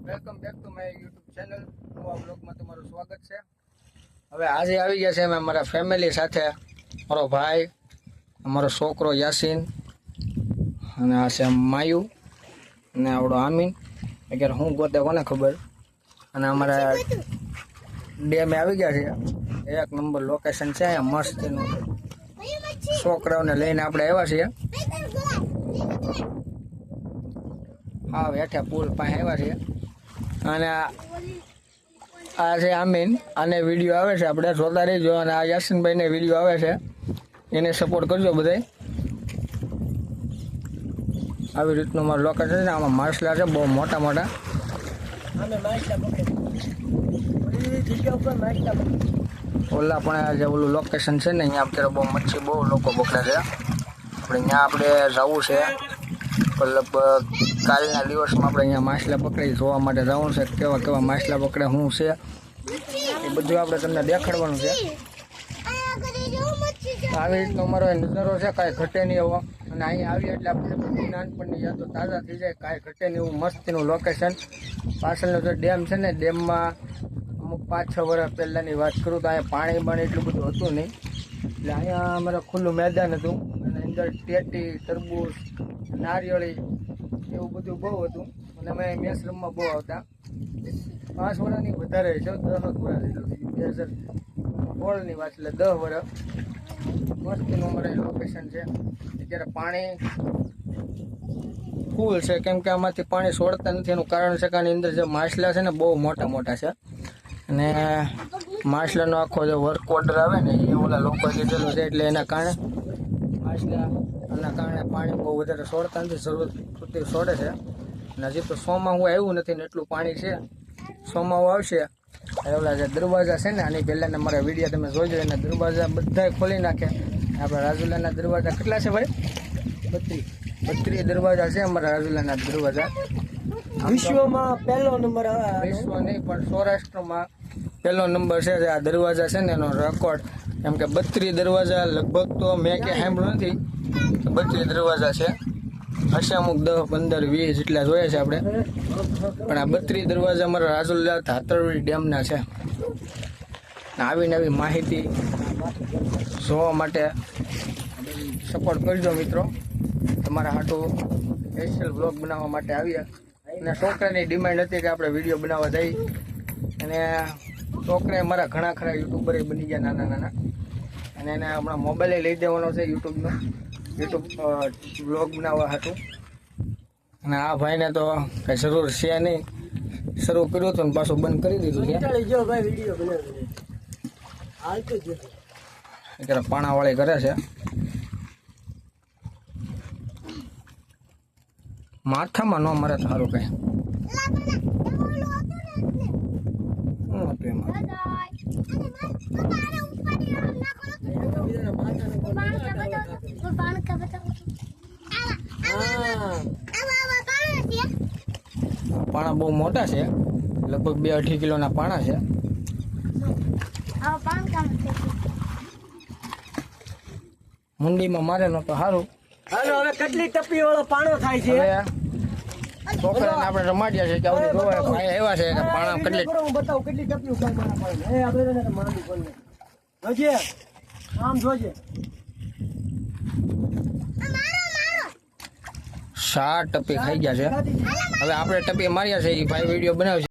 Welcome back to my YouTube channel. નવા બ્લોગમાં તમારું સ્વાગત છે. હવે આજે આવી ગયા છે અમે અમારા ફેમિલી સાથે. મારો ભાઈ, અમારો છોકરો યાસીન અને આ છે માયુ અને આવડો આમીન. અત્યારે હું ગોતે કોને ખબર. અને અમારા ડેમે આવી ગયા છે. એક નંબર લોકેશન છે અહીંયા મસ્ત એનું. છોકરાઓને લઈને આપણે આવ્યા છીએ. હા હેઠે પુલ પાસે આવ્યા છીએ. અને આ છે આમીન, આને વિડીયો આવે છે, આપણે જોતા રહીજો. અને આ યાસીનભાઈને વિડીયો આવે છે, એને સપોર્ટ કરજો બધાય. આવી રીતનું મારું લોકેશન છે. આમાં માછલા છે બહુ મોટા મોટા. ઓલા પણ આ જે ઓલું લોકેશન છે ને, અહીંયા અત્યારે બહુ મચ્છી બહુ લોકો પકડે છે. આપણે અહીંયા આપણે જવું છે. લગભગ કાલના દિવસમાં આપણે અહીંયા માછલા પકડી જોવા માટે જવું છે. કેવા કેવા માછલા પકડે શું છે એ બધું આપણે તમને દેખાડવાનું છે. આવી રીતનો અમારો નજારો છે, કાંઈ ઘટે નહીં એવો. અને અહીંયા આવીએ એટલે આપણે બધી નાનપણની યાદો તાજા થઈ જાય. કાંઈ ઘટે નહીં એવું મસ્તીનું લોકેશન. પાછળનો જે ડેમ છે ને, ડેમમાં અમુક 5-6 વર્ષ પહેલાંની વાત કરું તો અહીંયા પાણી એટલું બધું હતું નહીં. એટલે અહીંયા અમારે ખુલ્લું મેદાન હતું અને અંદર ટેટી, તરબૂચ, નારિયેળી એવું બધું બહુ હતું. અને અમે મેચ રમવા બહુ આવતા. 5 વર્ષની વધારે છે, 10 વર્ષ જેટલું થઈ ગયું. 2016ની વાત એટલે 10 વર્ષ. મસ્તીનું અમારે લોકેશન છે. અત્યારે પાણી ફૂલ છે, કેમ કે આમાંથી પાણી છોડતા નથી. એનું કારણ છે કે આની અંદર જે માછલા છે ને બહુ મોટા મોટા છે. અને માછલાનો આખો જે વર્ક ઓર્ડર આવે ને એ ઓલા લોકો લીધેલો છે. એટલે એના કારણે માછલાના કારણે પાણી બહુ વધારે છોડતા નથી, જરૂર પૂરતી છોડે છે. અને હજી તો સોમાં હું આવ્યું નથી ને એટલું પાણી છે. સોમાં આવશે ઓલા જે દરવાજા છે ને, આની પહેલાંના મારા વિડીયો તમે જોઈજો. એના દરવાજા બધા ખોલી નાખે. આપણા રાજુલાના દરવાજા કેટલા છે ભાઈ? 32 દરવાજા છે અમારા રાજુલાના દરવાજા. વિશ્વમાં પહેલો નંબર આવે. વિશ્વ નહીં પણ સૌરાષ્ટ્રમાં પહેલો નંબર છે આ દરવાજા છે ને એનો રેકોર્ડ. કેમ કે 32 દરવાજા લગભગ તો મેં કે સાંભળ્યું નથી. 32 દરવાજા છે. હશે અમુક 10, 15, 20 જેટલા જોઈએ છે આપણે. પણ આ 32 દરવાજા અમારા રાજુલા ધાતરવી ડેમના છે. આવી નવી માહિતી જોવા માટે સપોર્ટ કરજો મિત્રો. તમારા હાટું સ્પેશિયલ બ્લોગ બનાવવા માટે આવ્યા. અને છોકરાની ડિમાન્ડ હતી કે આપણે વિડીયો બનાવવા જઈએ. અને છોકરાએ મારા ઘણા ખરા યુટ્યુબરે બની ગયા નાના. અને એને હમણાં મોબાઈલે લઈ દેવાનો છે યુટ્યુબ બ્લોગ બનાવવા હતું. અને આ ભાઈને તો કંઈ જરૂર છે નહીં. શરૂ કર્યું હતું ને પાછું બંધ કરી દીધું છે. અત્યારે પાણાવાળી કરે છે. માથામાં ન મરે સારું કઈ. શું હતું એમાં? પાણા બહુ મોટા છે, લગભગ 2-2.5 કિલોના પાણા છે. મુંડીમાં મારે નો તો સારું. હવે કેટલી ટપી વાળો પાણો થાય છે. છોકરાને આપણે રમાડ્યા છે કે આવું જોવા ભાઈ આવ્યા છે કે પાણા કેટલી. હું બતાવું કેટલી ટપી પાણા પડે. એ આપણે માંડું પડે. જોજે આમ જોજે. 7 ટપી ખાઈ ગયા છે. હવે આપણે ટપી માર્યા છે. એ ભાઈ વિડીયો બનાવશે.